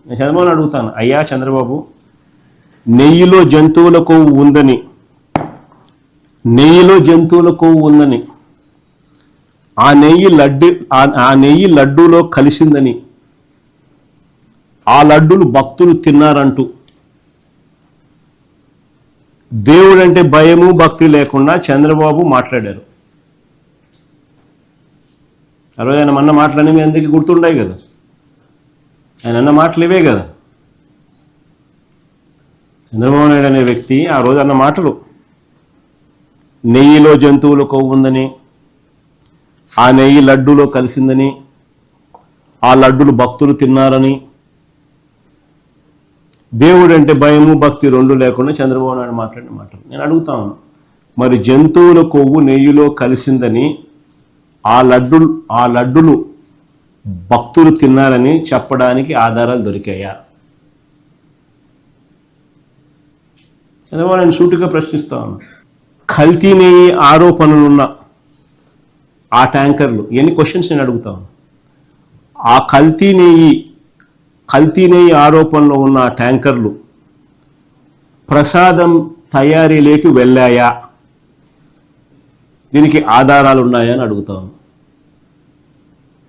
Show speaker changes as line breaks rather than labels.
నేను చంద్రబాబుని అడుగుతాను, అయ్యా చంద్రబాబు, నెయ్యిలో జంతువుల కొవ్వు ఉందని, ఆ నెయ్యి లడ్డూలో కలిసిందని, ఆ లడ్డూలు భక్తులు తిన్నారంటూ దేవుడంటే భయము భక్తి లేకుండా చంద్రబాబు మాట్లాడారు. ఆ రోజు ఆయన అన్న మాటలన్నీ మీ అందరికీ గుర్తుండాయి కదా. ఆయన అన్న మాటలు ఇవే కదా. చంద్రబాబు నాయుడు అనే వ్యక్తి ఆ రోజు అన్న మాటలు, నెయ్యిలో జంతువుల కొవ్వు ఉందని, ఆ నెయ్యి లడ్డూలో కలిసిందని, ఆ లడ్డులు భక్తులు తిన్నారని, దేవుడు అంటే భయము భక్తి రెండు లేకుండా చంద్రబాబు నాయుడు మాట్లాడిన మాటలు. నేను అడుగుతాను, మరి జంతువుల కొవ్వు నెయ్యిలో కలిసిందని, ఆ లడ్డులు భక్తులు తిన్నారని చెప్పడానికి ఆధారాలు దొరికాయా? చంద్రబాబు నేను సూటిగా ప్రశ్నిస్తాను. కల్తీ నెయ్యి ఆరోపణలున్న ఆ ట్యాంకర్లు, ఎన్ని క్వశ్చన్స్ నేను అడుగుతాను. ఆ కల్తీ నెయ్యి ఆరోపణలో ఉన్న ఆ ట్యాంకర్లు ప్రసాదం తయారీలోకి వెళ్ళాయా? దీనికి ఆధారాలు ఉన్నాయా అని అడుగుతాను.